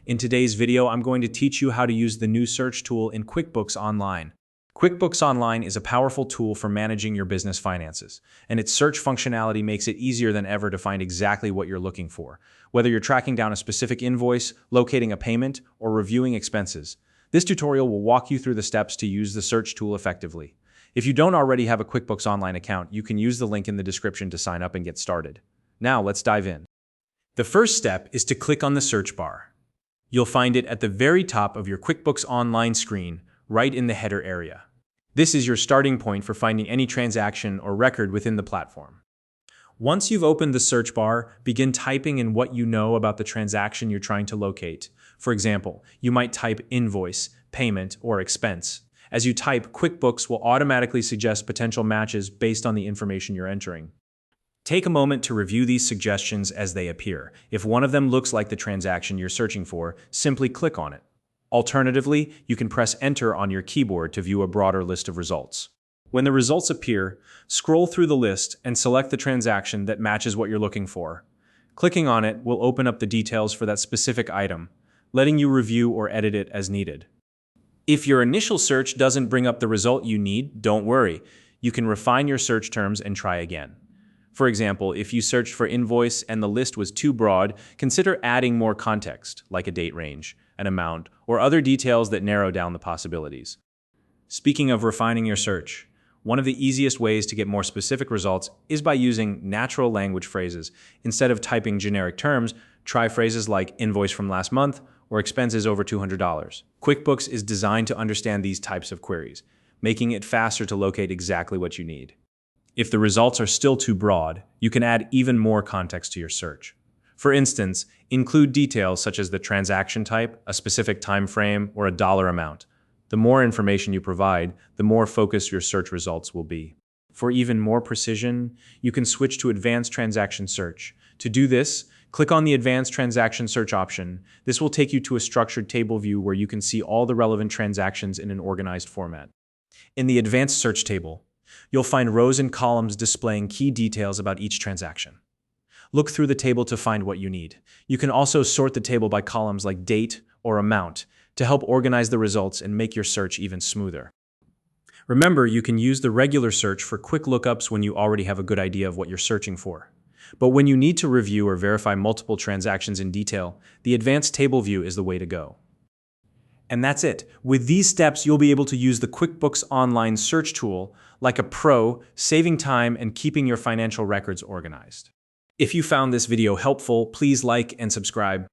In today's video, I'm going to teach you how to use the new search tool in QuickBooks Online. QuickBooks Online is a powerful tool for managing your business finances, and its search functionality makes it easier than ever to find exactly what you're looking for. Whether you're tracking down a specific invoice, locating a payment, or reviewing expenses, this tutorial will walk you through the steps to use the search tool effectively. If you don't already have a QuickBooks Online account, you can use the link in the description to sign up and get started. Now, let's dive in. The first step is to click on the search bar. You'll find it at the very top of your QuickBooks Online screen, right in the header area. This is your starting point for finding any transaction or record within the platform. Once you've opened the search bar, begin typing in what you know about the transaction you're trying to locate. For example, you might type invoice, payment, or expense. As you type, QuickBooks will automatically suggest potential matches based on the information you're entering. Take a moment to review these suggestions as they appear. If one of them looks like the transaction you're searching for, simply click on it. Alternatively, you can press Enter on your keyboard to view a broader list of results. When the results appear, scroll through the list and select the transaction that matches what you're looking for. Clicking on it will open up the details for that specific item, letting you review or edit it as needed. If your initial search doesn't bring up the result you need, don't worry. You can refine your search terms and try again. For example, if you searched for invoice and the list was too broad, consider adding more context, like a date range, an amount, or other details that narrow down the possibilities. Speaking of refining your search, one of the easiest ways to get more specific results is by using natural language phrases. Instead of typing generic terms, try phrases like invoice from last month or expenses over $200. QuickBooks is designed to understand these types of queries, making it faster to locate exactly what you need. If the results are still too broad, you can add even more context to your search. For instance, include details such as the transaction type, a specific time frame, or a dollar amount. The more information you provide, the more focused your search results will be. For even more precision, you can switch to Advanced Transaction Search. To do this, click on the Advanced Transaction Search option. This will take you to a structured table view where you can see all the relevant transactions in an organized format. In the Advanced Search table, you'll find rows and columns displaying key details about each transaction. Look through the table to find what you need. You can also sort the table by columns like date or amount to help organize the results and make your search even smoother. Remember, you can use the regular search for quick lookups when you already have a good idea of what you're searching for. But when you need to review or verify multiple transactions in detail, the advanced table view is the way to go. And that's it. With these steps, you'll be able to use the QuickBooks Online search tool like a pro, saving time and keeping your financial records organized. If you found this video helpful, please like and subscribe.